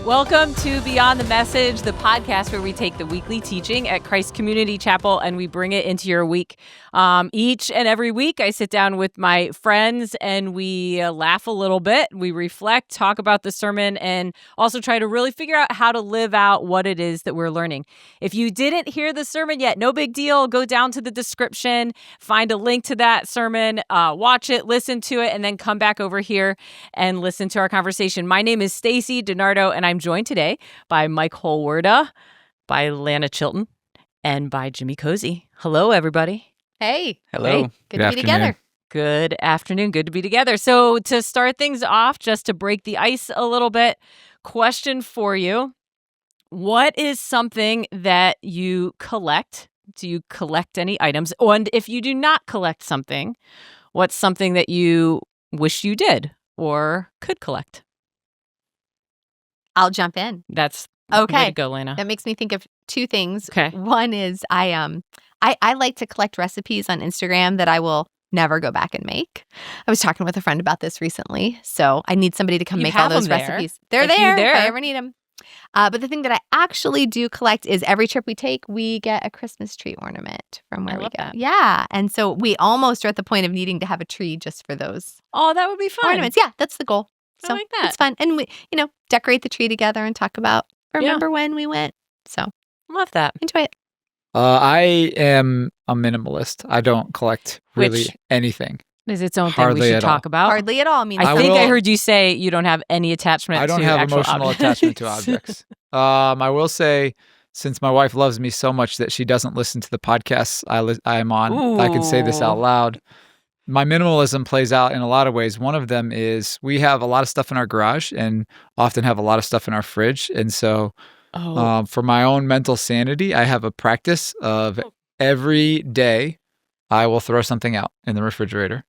Welcome to Beyond the Message, the podcast where we take the weekly teaching at Christ Community Chapel and we bring it into your week. Each and every week, I sit down with my friends and we laugh a little bit. We reflect, talk about the sermon, and also try to really figure out how to live out what it is that we're learning. If you didn't hear the sermon yet, no big deal. Go down to the description, find a link to that sermon, watch it, listen to it, and then come back over here and listen to our conversation. My name is Stacy DiNardo, and I'm joined today by Mike Holwerda, by Lana Chilton, and by Jimmy Cozy. Hello, everybody. Hey. Hello. Hey. Good to be together. Good afternoon. Good to be together. So to start things off, just to break the ice a little bit, question for you. What is something that you collect? Do you collect any items? And if you do not collect something, what's something that you wish you did or could collect? I'll jump in. That's okay. Way to go, Lana. That makes me think of two things. Okay. One is I like to collect recipes on Instagram that I will never go back and make. I was talking with a friend about this recently, so I need somebody to come make all those recipes. They're there if I ever need them. But the thing that I actually do collect is every trip we take, we get a Christmas tree ornament from where we go. That. Yeah. And so we almost are at the point of needing to have a tree just for those. Oh, that would be fun. Ornaments. Yeah, that's the goal. So I like that. It's fun. And we, decorate the tree together and talk about remember when we went. So Love that. enjoy it. I am a minimalist. I don't collect really anything. Is its own Hardly thing we should at talk about. Hardly at all. I mean, I think I heard you say you don't have any attachment to I don't have actual emotional objects. attachment to objects. I will say, since my wife loves me so much that she doesn't listen to the podcasts I'm on, I can say this out loud. My minimalism plays out in a lot of ways. One of them is we have a lot of stuff in our garage and often have a lot of stuff in our fridge. And so for my own mental sanity, I have a practice of every day I will throw something out in the refrigerator.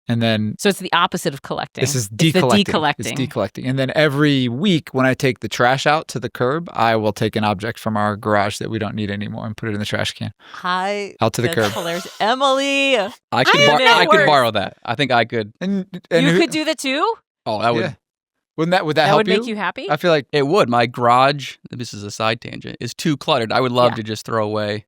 And then So it's the opposite of collecting. this is It's the decollecting. decollecting. It's decollecting. And then every week when I take the trash out to the curb, I will take an object from our garage that we don't need anymore and put it in the trash can. Out to the curb. Hilarious. Emily, I could borrow that. I think I could. And you could do that too? Oh, that would. Yeah. Would that That help would make you happy? I feel like It would. My garage. This is a side tangent. Is too cluttered. I would love to just throw away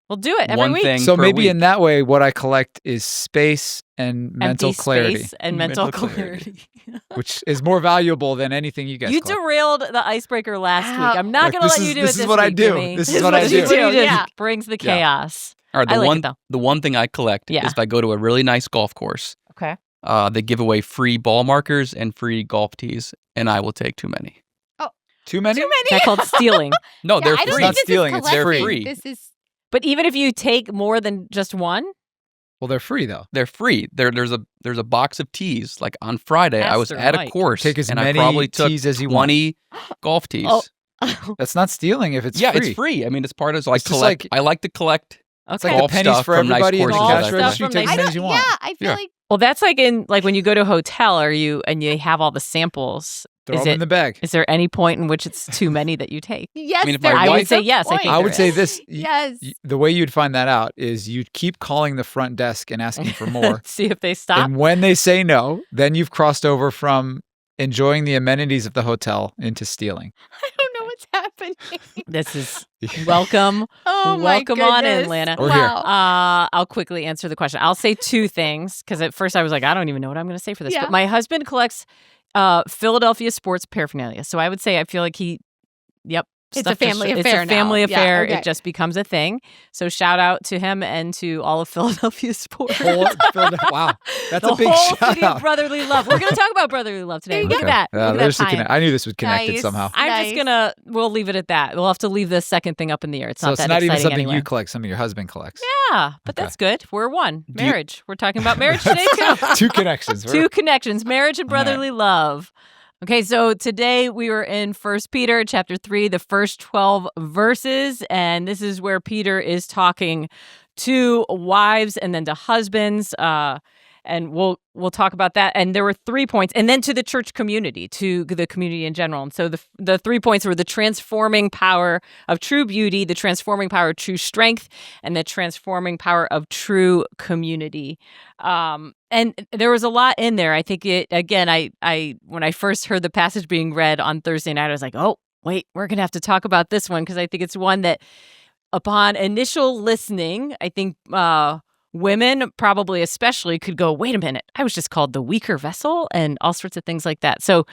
We'll do it every one week. thing. so. per Maybe week. in that way, what I collect is space and mental Empty clarity, space and mental Mental clarity. which is more valuable than anything you guys. You collect. derailed the icebreaker last week. I'm not Look, going to this let you is- do this it is this what I week, do. Jimmy. This is what I you do. do. Yeah. Brings the Yeah. chaos. All right, I like it, though. the one thing I collect is if I go to a really nice golf course. Okay. They give away free ball markers and free golf tees, and I will take too many. Too many. That's called stealing. No, Yeah, they're I don't free. think this is stealing, it's They're collecting. free. This is But even if you take more than just one, Well, they're free though. They're free. There's a box of tees. Like on Friday, I was Pastor at a Mike. course Take as and many I probably took tees as you want. 20 golf tees. Oh. That's not stealing if it's yeah, free. it's free. I mean, it's part of I It's just collect. like- I like to collect. It's okay. like the golf pennies stuff for from nice everybody in the courses that cash I register. You like. take as I many don't, as you want. yeah, I feel Yeah. like Well, that's like when you go to a hotel and you have all the samples. Throw them in the bag. Is there any point in which it's too many that you take? yes. I mean, if there my I is would wife- say a yes. I point. think I there would say is. this. Yes. The way you'd find that out is you'd keep calling the front desk and asking for more. See if they stop. And when they say no, then you've crossed over from enjoying the amenities of the hotel into stealing. I don't know what's happening. This is welcome. Oh my Welcome on in, goodness. Lana. We're here. Wow. I'll quickly answer the question. I'll say two things because at first I was like, I don't even know what I'm going to say for this. Yeah. But my husband collects Philadelphia sports paraphernalia. So I would say I feel like It's stuff a family just- affair It's a family now. Yeah, affair. okay. It just becomes a thing. So shout out to him and to all of Philadelphia sports. Wow, that's the a big whole shout city out. of brotherly love. We're going to talk about brotherly love today. There you Look go. at that. Yeah, Look at there's that the time. connect. I knew this was connected Nice. somehow. I'm just we'll leave it at that. We'll have to leave the second thing up in the air. It's So not it's that not even exciting something anyway. you collect, something your husband collects. Yeah, but Okay. that's good. We're one. Do you- Marriage. We're talking about marriage today too. Two connections. Two connections, marriage and All right. brotherly love. Okay, so today we were in 1 Peter chapter 3, the first 12 verses, and this is where Peter is talking to wives and then to husbands, and we'll talk about that. And there were 3 points, and then to the church community, to the community in general. And so the 3 points were the transforming power of true beauty, the transforming power of true strength, and the transforming power of true community. And there was a lot in there. I think I when I first heard the passage being read on Thursday night, I was like, oh, wait, we're going to have to talk about this one because I think it's one that upon initial listening, I think women probably especially could go, wait a minute, I was just called the weaker vessel and all sorts of things like that. So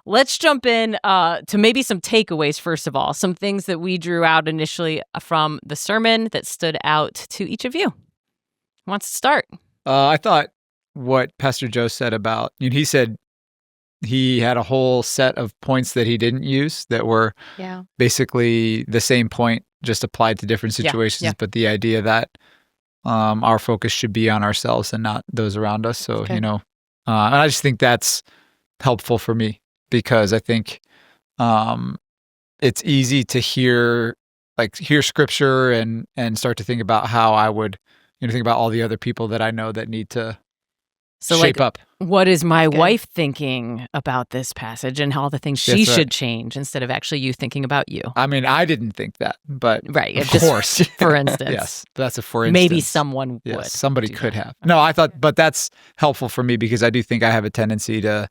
let's jump in to maybe some takeaways, first of all, some things that we drew out initially from the sermon that stood out to each of you. Who wants to start? I thought what Pastor Joe said about, he said he had a whole set of points that he didn't use that were basically the same point, just applied to different situations. But the idea that our focus should be on ourselves and not those around us. So, and I just think that's helpful for me because I think it's easy to hear scripture and start to think about how I would, think about all the other people that I know that need to shape up. What is my wife thinking about this passage and all the things she should change instead of actually you thinking about you? I mean, I didn't think that, but of course. For instance. Yes, that's a for instance. Maybe someone would. Somebody could have. No, I thought, but that's helpful for me because I do think I have a tendency to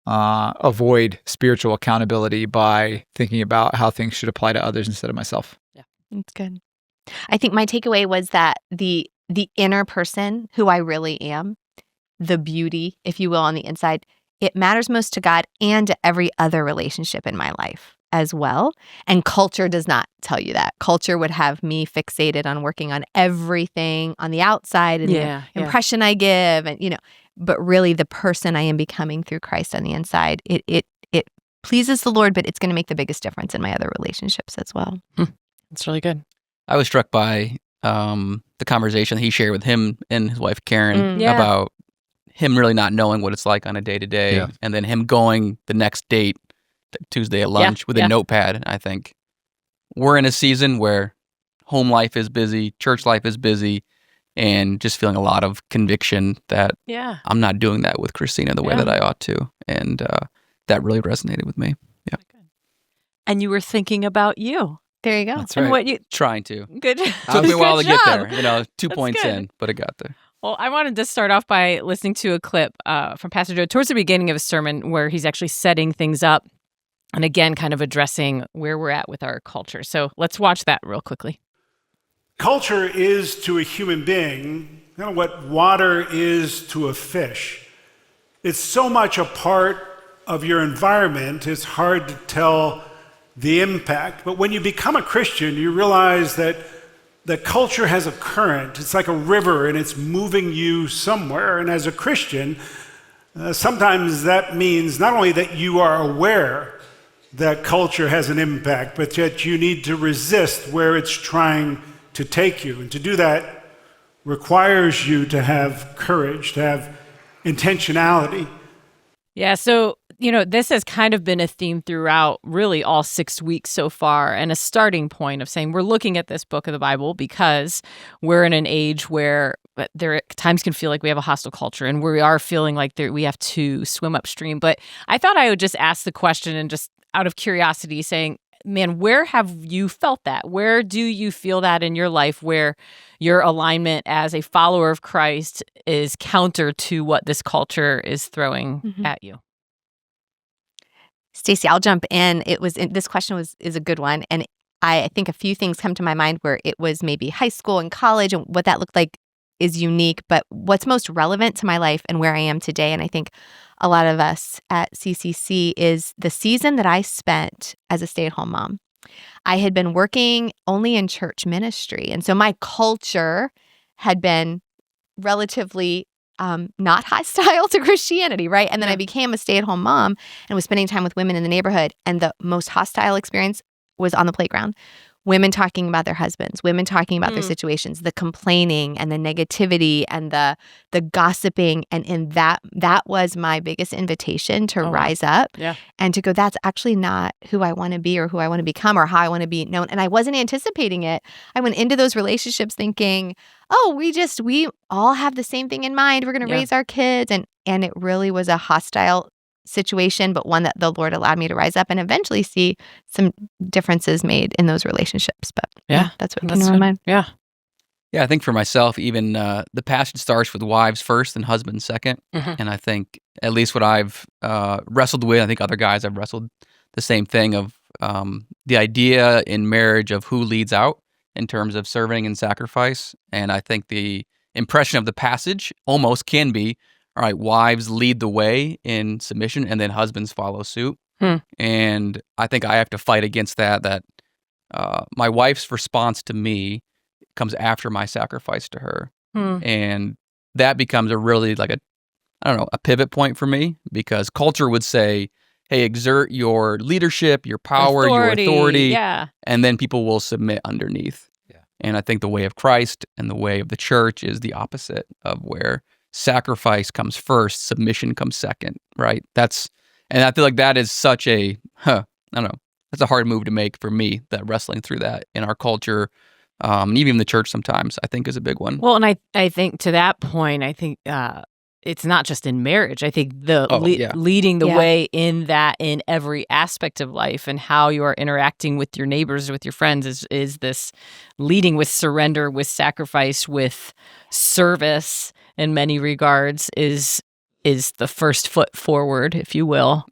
avoid spiritual accountability by thinking about how things should apply to others instead of myself. Yeah, that's good. I think my takeaway was that the inner person, who I really am, the beauty, if you will, on the inside, it matters most to God and to every other relationship in my life as well. And culture does not tell you that. Culture would have me fixated on working on everything on the outside and the impression I give, and but really the person I am becoming through Christ on the inside, it pleases the Lord, but it's going to make the biggest difference in my other relationships as well. That's really good. I was struck by the conversation he shared with him and his wife Karen about him really not knowing what it's like on a day-to-day, and then him going the next date, Tuesday at lunch, with a notepad. I think we're in a season where home life is busy, church life is busy, and just feeling a lot of conviction that I'm not doing that with Christina the way that I ought to. And that really resonated with me. Yeah. And you were thinking about you. There you go. That's and right. what you trying to. Good. Took me a while to Good get job. there. 2 That's points good. in, but it got there. Well, I wanted to start off by listening to a clip from Pastor Joe towards the beginning of a sermon where he's actually setting things up and again kind of addressing where we're at with our culture. So let's watch that real quickly. Culture is to a human being kind of what water is to a fish. It's so much a part of your environment, it's hard to tell the impact. But when you become a Christian, you realize that culture has a current. It's like a river, and it's moving you somewhere. And as a Christian, sometimes that means not only that you are aware that culture has an impact, but that you need to resist where it's trying to take you. And to do that requires you to have courage, to have intentionality. Yeah, so, this has kind of been a theme throughout really all 6 weeks so far, and a starting point of saying we're looking at this book of the Bible because we're in an age where there at times can feel like we have a hostile culture and we are feeling like we have to swim upstream. But I thought I would just ask the question and just out of curiosity saying, man, where have you felt that? Where do you feel that in your life where your alignment as a follower of Christ is counter to what this culture is throwing at you? Stacey, I'll jump in. This question is a good one, and I think a few things come to my mind where it was maybe high school and college, and what that looked like is unique. But what's most relevant to my life and where I am today, and I think a lot of us at CCC, is the season that I spent as a stay-at-home mom. I had been working only in church ministry, and so my culture had been relatively not hostile to Christianity, right? And then I became a stay-at-home mom and was spending time with women in the neighborhood. And the most hostile experience was on the playground. Women talking about their husbands, women talking about their situations, the complaining and the negativity and the gossiping. And in that was my biggest invitation to rise up and to go, that's actually not who I want to be or who I want to become or how I want to be known. And I wasn't anticipating it. I went into those relationships thinking, oh, we all have the same thing in mind. We're going to raise our kids. And it really was a hostile situation, but one that the Lord allowed me to rise up and eventually see some differences made in those relationships. But that's what came to my mind. Yeah. Yeah, I think for myself, even the passage starts with wives first and husbands second. And I think at least what I've wrestled with, I think other guys have wrestled the same thing of the idea in marriage of who leads out in terms of serving and sacrifice. And I think the impression of the passage almost can be, all right, wives lead the way in submission and then husbands follow suit. And I think I have to fight against that my wife's response to me comes after my sacrifice to her. And that becomes a really a pivot point for me, because culture would say, hey, exert your leadership, your power, your authority, and then people will submit underneath. Yeah. And I think the way of Christ and the way of the church is the opposite, of where sacrifice comes first, submission comes second, right? And I feel like that is such that's a hard move to make for me, that wrestling through that in our culture, and even in the church sometimes, I think is a big one. Well, and I think to that point, I think it's not just in marriage. I think leading the way in every aspect of life, and how you are interacting with your neighbors, with your friends, is this leading with surrender, with sacrifice, with service in many regards, is the first foot forward, if you will,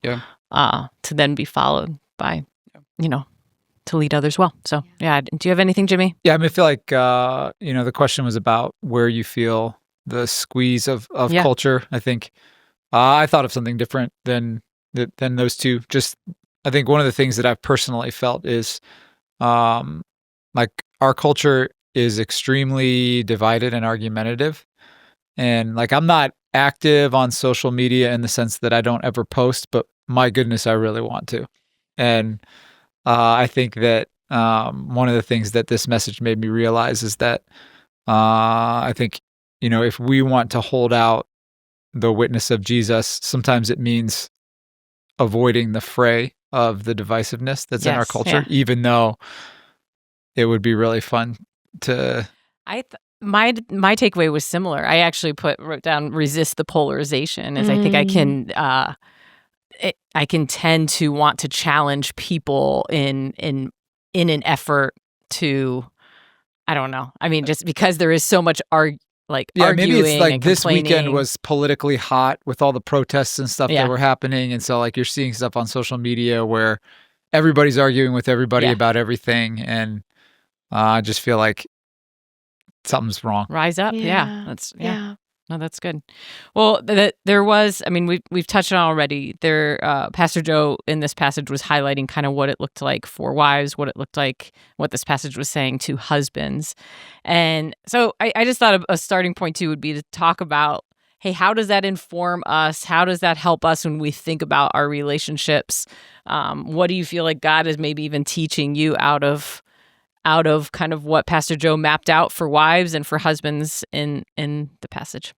to then be followed by, to lead others well. So, do you have anything, Jimmy? Yeah, I feel like, the question was about where you feel the squeeze of culture. I think I thought of something different than those two. Just, I think one of the things that I've personally felt is, like, our culture is extremely divided and argumentative. And like, I'm not active on social media in the sense that I don't ever post, but my goodness, I really want to. And I think that one of the things that this message made me realize is that I think, if we want to hold out the witness of Jesus, sometimes it means avoiding the fray of the divisiveness that's in our culture, even though it would be really fun to... My takeaway was similar. I actually wrote down resist the polarization, as I think I can tend to want to challenge people in an effort to, I don't know. I mean, just because there is so much arguing. Maybe it's like this complaining. Weekend was politically hot with all the protests and stuff that were happening, and so like you're seeing stuff on social media where everybody's arguing with everybody about everything, and I just feel like something's wrong. Rise up. No, that's good. Well, there was, we've touched on it already. Pastor Joe in this passage was highlighting kind of what it looked like for wives, what it looked like, what this passage was saying to husbands. And so I just thought a starting point too would be to talk about, hey, how does that inform us? How does that help us when we think about our relationships? What do you feel like God is maybe even teaching you out of kind of what Pastor Joe mapped out for wives and for husbands in the passage?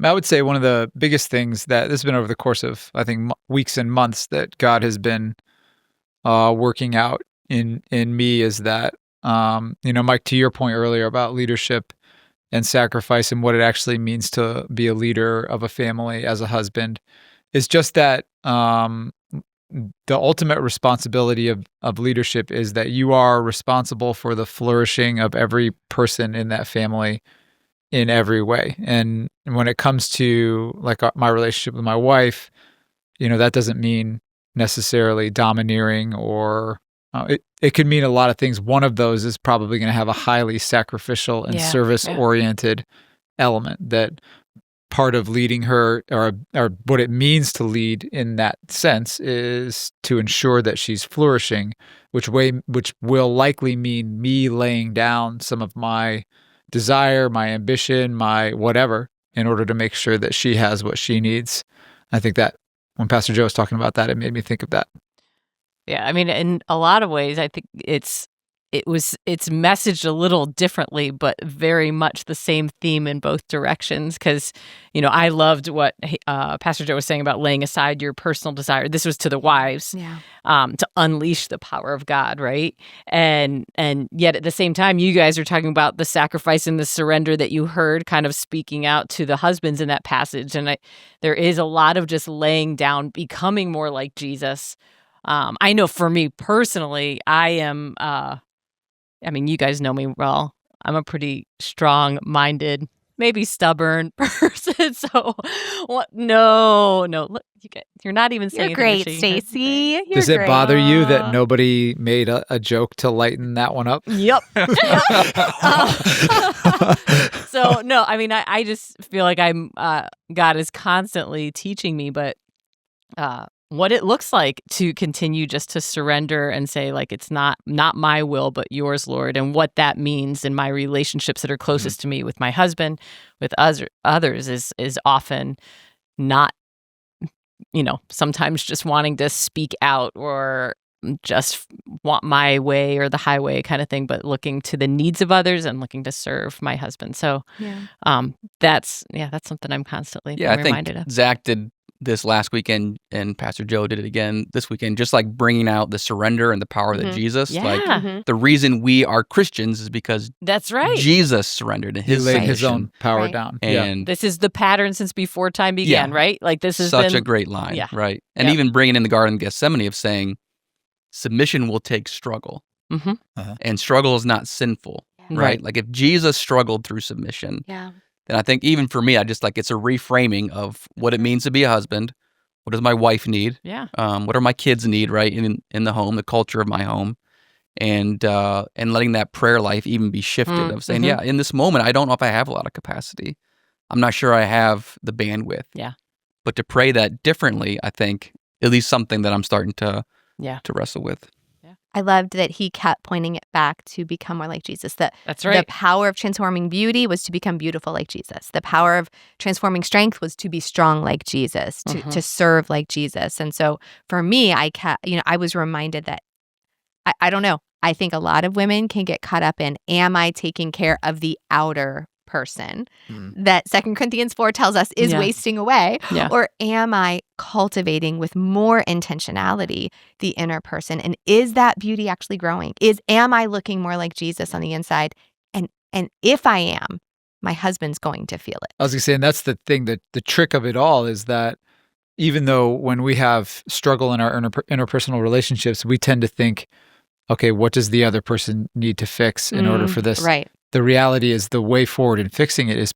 I would say one of the biggest things that this has been over the course of, I think, weeks and months that God has been working out in me is that, Mike, to your point earlier about leadership and sacrifice and what it actually means to be a leader of a family as a husband, is just that the ultimate responsibility of leadership is that you are responsible for the flourishing of every person in that family in every way. And when it comes to like my relationship with my wife, that doesn't mean necessarily domineering or it could mean a lot of things. One of those is probably going to have a highly sacrificial and service-oriented element that part of leading her or what it means to lead in that sense is to ensure that she's flourishing, which will likely mean me laying down some of my desire, my ambition, my whatever, in order to make sure that she has what she needs. I think that when Pastor Joe was talking about that, it made me think of that. Yeah, in a lot of ways, I think it's messaged a little differently, but very much the same theme in both directions. Because, I loved what Pastor Joe was saying about laying aside your personal desire. This was to the wives, to unleash the power of God, right? And yet at the same time, you guys are talking about the sacrifice and the surrender that you heard kind of speaking out to the husbands in that passage. And there is a lot of just laying down, becoming more like Jesus. I know for me personally, I am... you guys know me well. I'm a pretty strong-minded maybe stubborn person. So what? No. Look, you're not even saying You're great, Stacey. Does it bother you that nobody made a joke to lighten that one up? Yep. So no, I mean, I just feel like God is constantly teaching me, but what it looks like to continue just to surrender and say, like, it's not my will, but yours, Lord, and what that means in my relationships that are closest to me with my husband, with others is often not, sometimes just wanting to speak out or just want my way or the highway kind of thing, but looking to the needs of others and looking to serve my husband. So that's something I'm constantly being reminded of. Zach did this last weekend and Pastor Joe did it again this weekend, just like bringing out the surrender and the power of Jesus. Yeah. Like the reason we are Christians is because that's right. Jesus surrendered and he laid his own power down. And this is the pattern since before time began, right? Like this is such a great line, right? And even bringing in the Garden of Gethsemane of saying, submission will take struggle, and struggle is not sinful, right? Like if Jesus struggled through submission, then I think even for me, I just like it's a reframing of what it means to be a husband. What does my wife need? Yeah. What are my kids need? Right in the home, the culture of my home, and letting that prayer life even be shifted of saying, in this moment, I don't know if I have a lot of capacity. I'm not sure I have the bandwidth. Yeah. But to pray that differently, I think at least something that I'm starting to wrestle with. I loved that he kept pointing it back to become more like Jesus. That's right. The power of transforming beauty was to become beautiful like Jesus. The power of transforming strength was to be strong like Jesus, to serve like Jesus. And so for me, I was reminded that, I don't know, I think a lot of women can get caught up in, am I taking care of the outer person that 2 Corinthians 4 tells us is wasting away? Or am I cultivating with more intentionality the inner person? And is that beauty actually growing? Am I looking more like Jesus on the inside? And if I am, my husband's going to feel it. I was going to say, and that's the thing, that the trick of it all is that even though when we have struggle in our interpersonal relationships, we tend to think, okay, what does the other person need to fix in order for this? Right. The reality is the way forward in fixing it is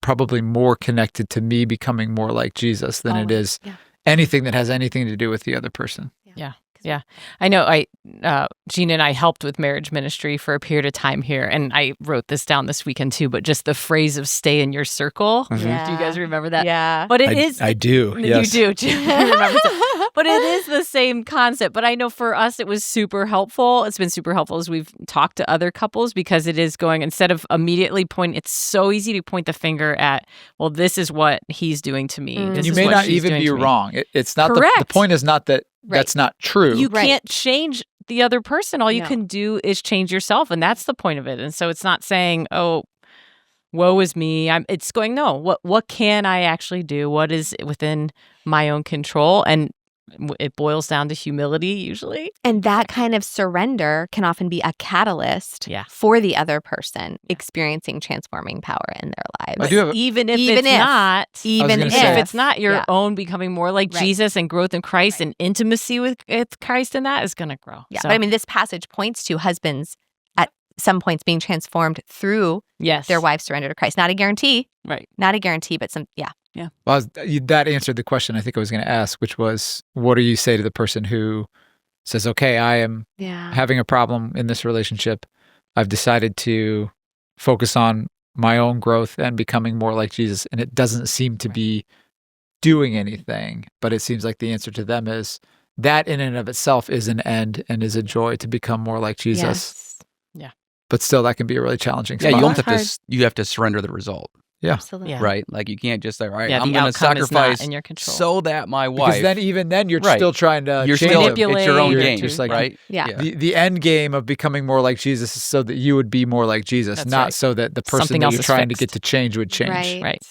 probably more connected to me becoming more like Jesus than it is anything that has anything to do with the other person. Yeah. I know Gina and I helped with marriage ministry for a period of time here, and I wrote this down this weekend too, but just the phrase of stay in your circle. Do you guys remember that? Yeah. But I do. Yes. You do. But it is the same concept. But I know for us, it was super helpful. It's been super helpful as we've talked to other couples, because it is going, instead of immediately it's so easy to point the finger at, well, this is what he's doing to me. This you is may what not she's even doing be to me. wrong. It's not Correct. The point is not that that's not true. You can't change the other person. All you can do is change yourself. And that's the point of it. And so it's not saying, oh, woe is me. It's going, no, what can I actually do? What is within my own control? And it boils down to humility usually. And that kind of surrender can often be a catalyst for the other person experiencing transforming power in their lives. Even if it's not your own becoming more like Jesus and growth in Christ and intimacy with Christ, and that is going to grow. Yeah, so. But I mean, this passage points to husbands at some points being transformed through their wife's surrender to Christ. Not a guarantee. Right. Not a guarantee, but some, Yeah. Well, that answered the question I think I was going to ask, which was, what do you say to the person who says, okay, I am having a problem in this relationship. I've decided to focus on my own growth and becoming more like Jesus, and it doesn't seem to be doing anything, but it seems like the answer to them is that in and of itself is an end and is a joy to become more like Jesus. Yes. Yeah. But still, that can be a really challenging spot. Yeah, you have to surrender the result. Yeah. Absolutely. Yeah. Right? Like you can't just say, all right, Yeah, I'm going to sacrifice in your control. so that my wife. Because then you're still trying to you're change still, manipulate. it's your own You're game, just like, right? Yeah. The end game of becoming more like Jesus is so that you would be more like Jesus, That's not right. so that the person Something that else you're is trying to fixed. get to change would change. Right.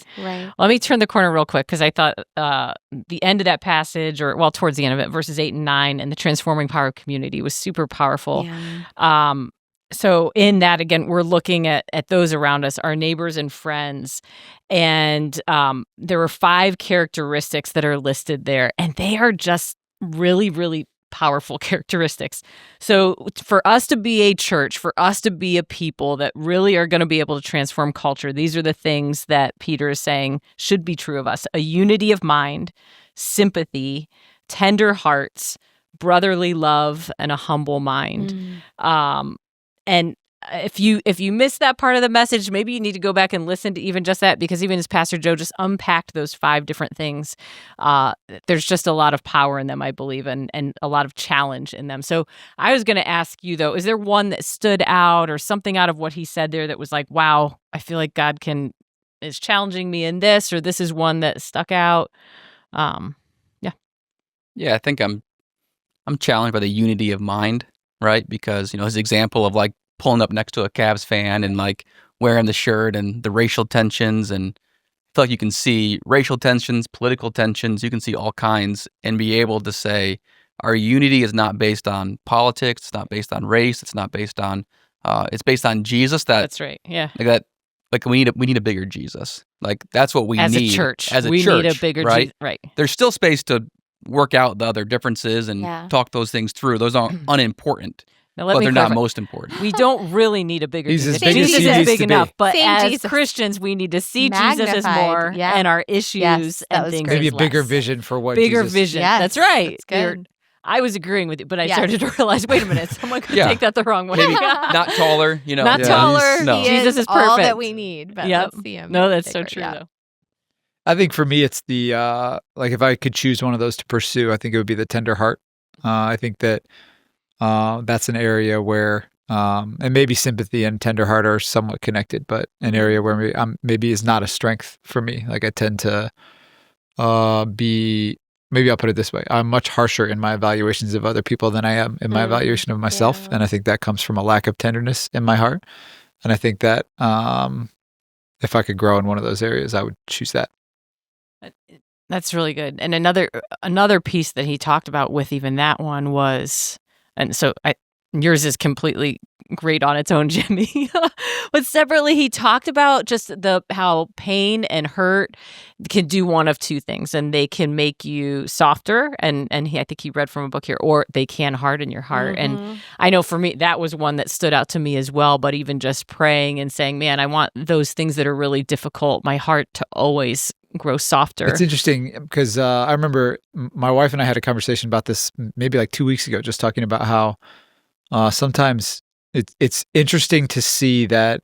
Let me turn the corner real quick, because I thought the end of that passage, towards the end of it, verses 8 and 9, and the transforming power of community was super powerful. Yeah. So in that, again, we're looking at those around us, our neighbors and friends. And there were 5 characteristics that are listed there. And they are just really, really powerful characteristics. So for us to be a church, for us to be a people that really are going to be able to transform culture, these are the things that Peter is saying should be true of us: a unity of mind, sympathy, tender hearts, brotherly love, and a humble mind. And if you missed that part of the message, maybe you need to go back and listen to even just that, because even as Pastor Joe just unpacked those 5 different things, there's just a lot of power in them, I believe, and a lot of challenge in them. So I was going to ask you, though, is there one that stood out or something out of what he said there that was like, wow, I feel like God is challenging me in this, or this is one that stuck out? Yeah, I think I'm challenged by the unity of mind, right? Because, his example of like pulling up next to a Cavs fan and like wearing the shirt, and the racial tensions, and I feel like you can see racial tensions, political tensions, you can see all kinds, and be able to say our unity is not based on politics, it's not based on race, it's not based on it's based on Jesus. That's right. Yeah. Like we need a bigger Jesus. Like that's what we need as a church. We need a bigger right? Jesus. Right. There's still space to work out the other differences and talk those things through. Those aren't unimportant. Now, but they're not most important. We don't really need a bigger Jesus. Jesus is big enough, but Same as Jesus. Christians, we need to see Magnified. Jesus as more, and our issues and things maybe as a bigger less. vision for what bigger Jesus. vision. Yes, that's right. That's good. I was agreeing with you, but I started to realize, wait a minute, someone could take that the wrong way. Maybe not taller, Not taller. No. Jesus is perfect. All that we need, but let's see him. No, that's bigger. so true, though. I think for me, it's the like if I could choose one of those to pursue, I think it would be the tender heart. I think that that's an area where, and maybe sympathy and tender heart are somewhat connected, but an area where maybe is not a strength for me. Like I tend to maybe I'll put it this way: I'm much harsher in my evaluations of other people than I am in my evaluation of myself, and I think that comes from a lack of tenderness in my heart. And I think that if I could grow in one of those areas, I would choose that. That's really good. And another piece that he talked about with even that one was, and so yours is completely great on its own, Jimmy. But separately, he talked about just how pain and hurt can do one of 2 things, and they can make you softer. And I think he read from a book here, or they can harden your heart. And I know for me, that was one that stood out to me as well. But even just praying and saying, man, I want those things that are really difficult, my heart to always grow softer. It's interesting because I remember my wife and I had a conversation about this maybe like 2 weeks ago, just talking about how sometimes it's interesting to see that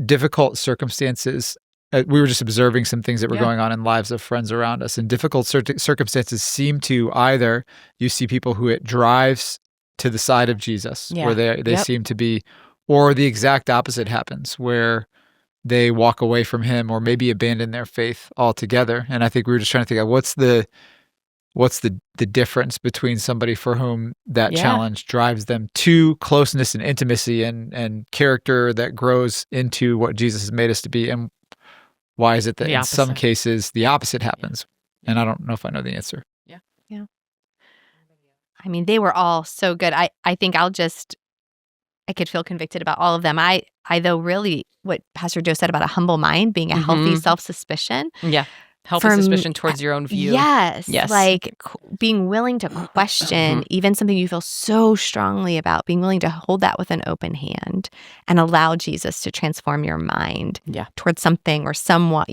difficult circumstances. We were just observing some things that were going on in lives of friends around us, and difficult circumstances seem to either you see people who it drives to the side of Jesus, where they seem to be, or the exact opposite happens, where they walk away from him or maybe abandon their faith altogether. And I think we were just trying to think of what's the difference between somebody for whom that challenge drives them to closeness and intimacy and character that grows into what Jesus has made us to be, and why is it that in some cases the opposite happens? And I don't know if I know the answer. Yeah. I mean, they were all so good. I think I could feel convicted about all of them. I though really what Pastor Joe said about a humble mind being a healthy self-suspicion. Yeah. Healthy suspicion towards your own view. Yes. Like being willing to question even something you feel so strongly about, being willing to hold that with an open hand and allow Jesus to transform your mind towards something or someone,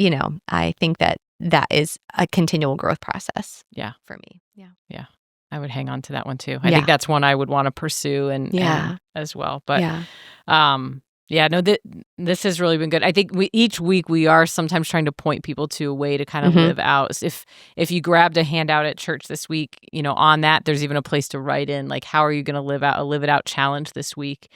I think that is a continual growth process for me. Yeah. I would hang on to that one too. I think that's one I would want to pursue and as well. But this has really been good. I think each week we are sometimes trying to point people to a way to kind of live out. So if you grabbed a handout at church this week, on that, there's even a place to write in, like, how are you going to live out a live it out challenge this week?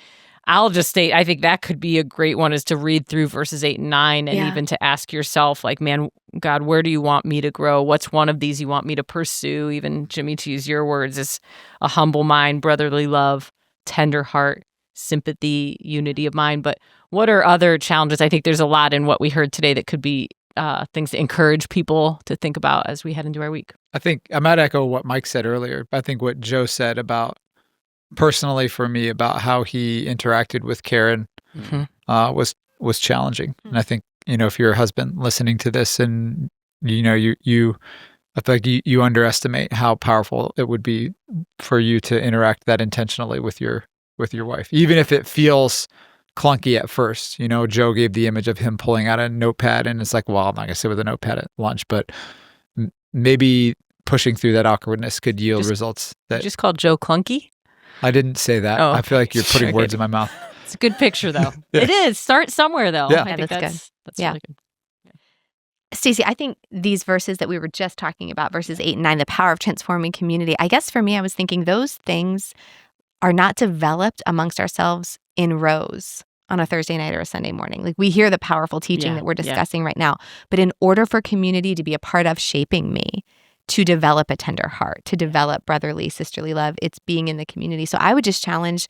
I'll just state, I think that could be a great one, is to read through verses 8 and 9 and even to ask yourself, like, man, God, where do you want me to grow? What's one of these you want me to pursue? Even, Jimmy, to use your words, is a humble mind, brotherly love, tender heart, sympathy, unity of mind. But what are other challenges? I think there's a lot in what we heard today that could be things to encourage people to think about as we head into our week. I think I might echo what Mike said earlier. I think what Joe said about, personally for me, about how he interacted with Karen was challenging. And I think, if you're a husband listening to this and, you I feel like you underestimate how powerful it would be for you to interact that intentionally with your wife, even if it feels clunky at first. You know, Joe gave the image of him pulling out a notepad, and it's like, well, I'm not gonna sit with a notepad at lunch, but maybe pushing through that awkwardness could yield results. That you just called Joe clunky? I didn't say that. Oh, I feel like you're putting words in my mouth. It's a good picture, though. Yeah. It is. Start somewhere, though. Yeah. I think that's good. That's really good. Stacey, I think these verses that we were just talking about, verses 8 and 9, the power of transforming community, I guess for me, I was thinking those things are not developed amongst ourselves in rows on a Thursday night or a Sunday morning. Like, we hear the powerful teaching that we're discussing right now, but in order for community to be a part of shaping me, to develop a tender heart, to develop brotherly, sisterly love, it's being in the community. So I would just challenge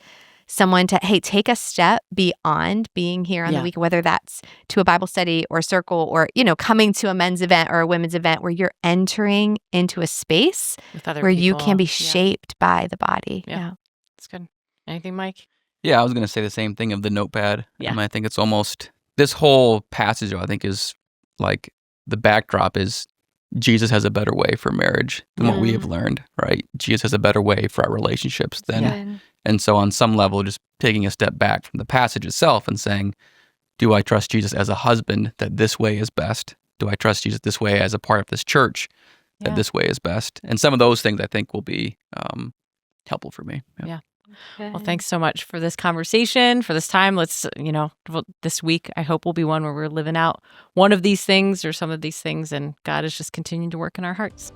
someone to, hey, take a step beyond being here on the week, whether that's to a Bible study or circle or, you know, coming to a men's event or a women's event where you're entering into a space where you can be shaped by the body. Yeah. That's good. Anything, Mike? Yeah, I was going to say the same thing of the notepad. Yeah. I think it's almost, this whole passage, I think, is like the backdrop is Jesus has a better way for marriage than what we have learned, right? Jesus has a better way for our relationships than. And so on some level, just taking a step back from the passage itself and saying, do I trust Jesus as a husband that this way is best? Do I trust Jesus this way as a part of this church that this way is best? And some of those things I think will be helpful for me. Yeah. Well, thanks so much for this conversation, for this time. Let's, this week, I hope will be one where we're living out one of these things or some of these things, and God is just continuing to work in our hearts.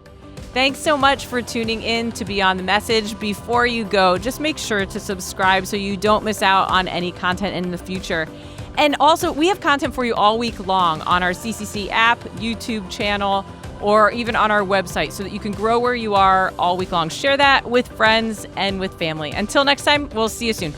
Thanks so much for tuning in to Beyond the Message. Before you go, just make sure to subscribe so you don't miss out on any content in the future. And also, we have content for you all week long on our CCC app, YouTube channel, or even on our website so that you can grow where you are all week long. Share that with friends and with family. Until next time, we'll see you soon.